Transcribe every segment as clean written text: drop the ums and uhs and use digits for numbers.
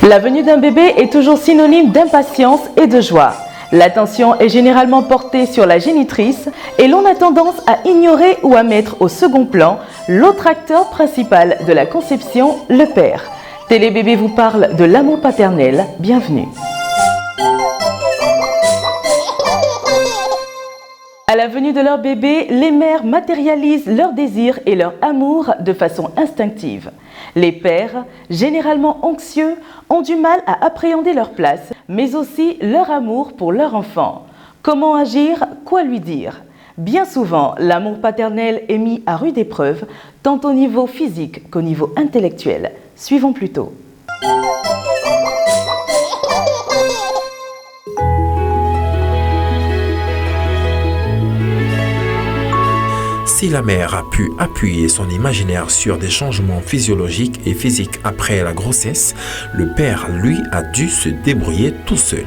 La venue d'un bébé est toujours synonyme d'impatience et de joie. L'attention est généralement portée sur la génitrice et l'on a tendance à ignorer ou à mettre au second plan l'autre acteur principal de la conception, le père. Télébébé vous parle de l'amour paternel. Bienvenue. À la venue de leur bébé, les mères matérialisent leur désir et leur amour de façon instinctive. Les pères, généralement anxieux, ont du mal à appréhender leur place, mais aussi leur amour pour leur enfant. Comment agir? Quoi lui dire? Bien souvent, l'amour paternel est mis à rude épreuve, tant au niveau physique qu'au niveau intellectuel. Suivons plutôt. Si la mère a pu appuyer son imaginaire sur des changements physiologiques et physiques après la grossesse, le père, lui, a dû se débrouiller tout seul.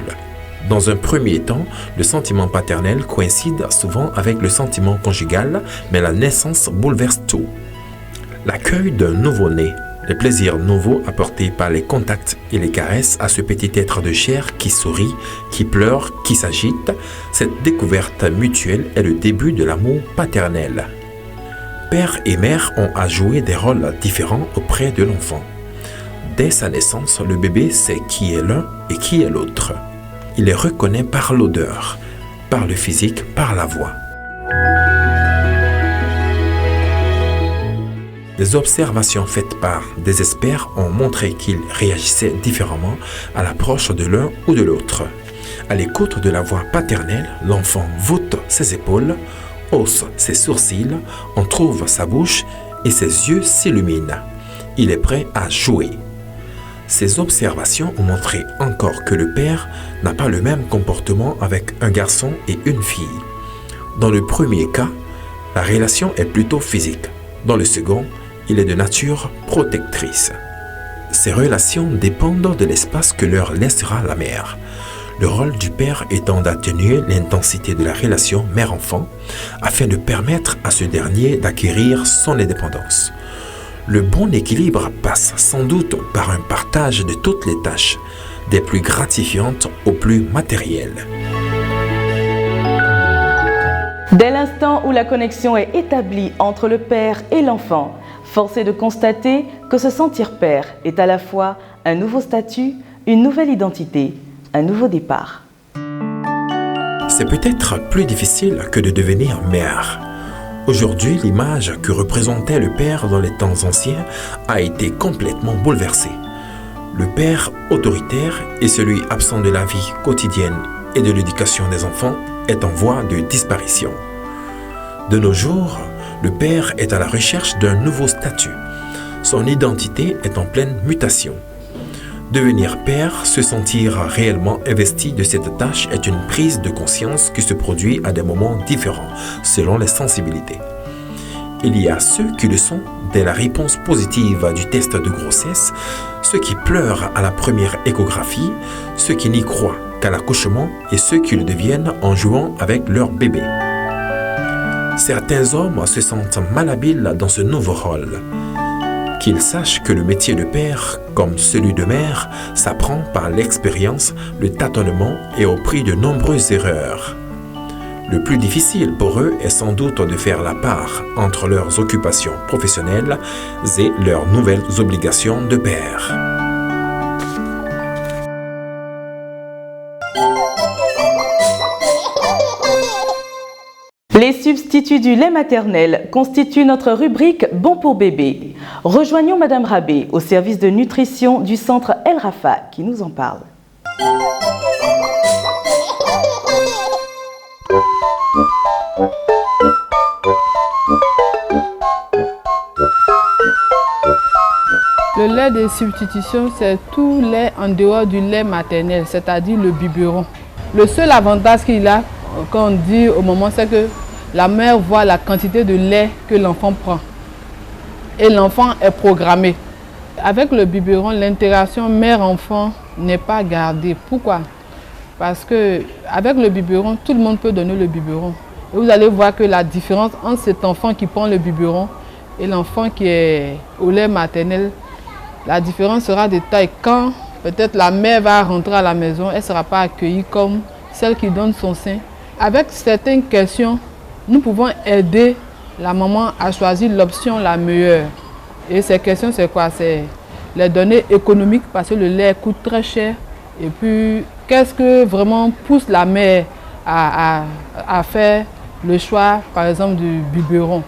Dans un premier temps, le sentiment paternel coïncide souvent avec le sentiment conjugal, mais la naissance bouleverse tout. L'accueil d'un nouveau-né, les plaisirs nouveaux apportés par les contacts et les caresses à ce petit être de chair qui sourit, qui pleure, qui s'agite, cette découverte mutuelle est le début de l'amour paternel. Père et mère ont à jouer des rôles différents auprès de l'enfant. Dès sa naissance, le bébé sait qui est l'un et qui est l'autre. Il les reconnaît par l'odeur, par le physique, par la voix. Des observations faites par des experts ont montré qu'ils réagissaient différemment à l'approche de l'un ou de l'autre. À l'écoute de la voix paternelle, l'enfant voûte ses épaules, hausse ses sourcils, on trouve sa bouche et ses yeux s'illuminent. Il est prêt à jouer. Ces observations ont montré encore que le père n'a pas le même comportement avec un garçon et une fille. Dans le premier cas, la relation est plutôt physique. Dans le second, il est de nature protectrice. Ces relations dépendent de l'espace que leur laissera la mère. Le rôle du père étant d'atténuer l'intensité de la relation mère-enfant afin de permettre à ce dernier d'acquérir son indépendance. Le bon équilibre passe sans doute par un partage de toutes les tâches, des plus gratifiantes aux plus matérielles. Dès l'instant où la connexion est établie entre le père et l'enfant, force est de constater que se sentir père est à la fois un nouveau statut, une nouvelle identité, un nouveau départ. C'est peut-être plus difficile que de devenir mère. Aujourd'hui, l'image que représentait le père dans les temps anciens a été complètement bouleversée. Le père autoritaire et celui absent de la vie quotidienne et de l'éducation des enfants est en voie de disparition. De nos jours, le père est à la recherche d'un nouveau statut. Son identité est en pleine mutation. Devenir père, se sentir réellement investi de cette tâche est une prise de conscience qui se produit à des moments différents, selon les sensibilités. Il y a ceux qui le sont dès la réponse positive du test de grossesse, ceux qui pleurent à la première échographie, ceux qui n'y croient qu'à l'accouchement et ceux qui le deviennent en jouant avec leur bébé. Certains hommes se sentent malhabiles dans ce nouveau rôle. Qu'ils sachent que le métier de père, comme celui de mère, s'apprend par l'expérience, le tâtonnement et au prix de nombreuses erreurs. Le plus difficile pour eux est sans doute de faire la part entre leurs occupations professionnelles et leurs nouvelles obligations de père. Les substituts du lait maternel constituent notre rubrique Bon pour bébé. Rejoignons Madame Rabé au service de nutrition du centre El Rafa qui nous en parle. Le lait de substitution, c'est tout lait en dehors du lait maternel, c'est-à-dire le biberon. Le seul avantage qu'il a, quand on dit au moment, c'est que la mère voit la quantité de lait que l'enfant prend et l'enfant est programmé. Avec le biberon, l'interaction mère-enfant n'est pas gardée. Pourquoi? Parce qu'avec le biberon, tout le monde peut donner le biberon. Et vous allez voir que la différence entre cet enfant qui prend le biberon et l'enfant qui est au lait maternel, la différence sera de taille. Quand Peut-être la mère va rentrer à la maison, elle ne sera pas accueillie comme celle qui donne son sein. Avec certaines questions, nous pouvons aider la maman à choisir l'option la meilleure. Et ces questions, c'est quoi? C'est les données économiques parce que le lait coûte très cher. Et puis, qu'est-ce que vraiment pousse la mère à faire le choix, par exemple, du biberon?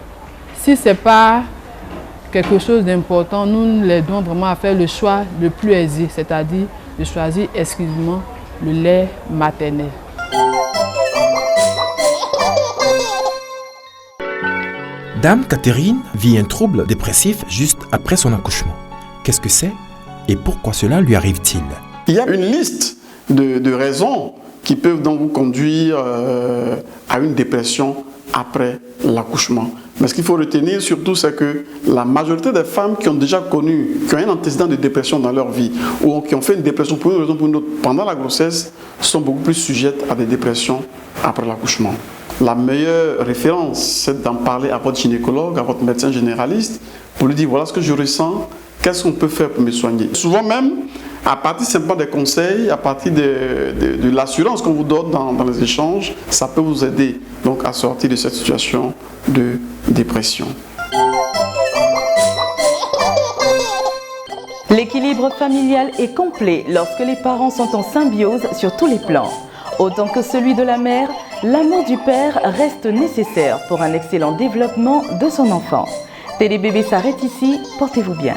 Si ce n'est pas quelque chose d'important, nous l'aidons vraiment à faire le choix le plus aisé, c'est-à-dire de choisir exclusivement le lait maternel. Dame Catherine vit un trouble dépressif juste après son accouchement. Qu'est-ce que c'est et pourquoi cela lui arrive-t-il? Il y a une liste de raisons qui peuvent donc vous conduire à une dépression après l'accouchement. Mais ce qu'il faut retenir surtout, c'est que la majorité des femmes qui ont déjà connu, qui ont un antécédent de dépression dans leur vie ou qui ont fait une dépression pour une raison ou pour une autre pendant la grossesse sont beaucoup plus sujettes à des dépressions après l'accouchement. La meilleure référence, c'est d'en parler à votre gynécologue, à votre médecin généraliste, pour lui dire voilà ce que je ressens, qu'est-ce qu'on peut faire pour me soigner. Souvent même, à partir simplement des conseils, à partir de l'assurance qu'on vous donne dans les échanges, ça peut vous aider donc à sortir de cette situation de dépression. L'équilibre familial est complet lorsque les parents sont en symbiose sur tous les plans. Autant que celui de la mère, l'amour du père reste nécessaire pour un excellent développement de son enfant. Télébébé s'arrête ici, portez-vous bien.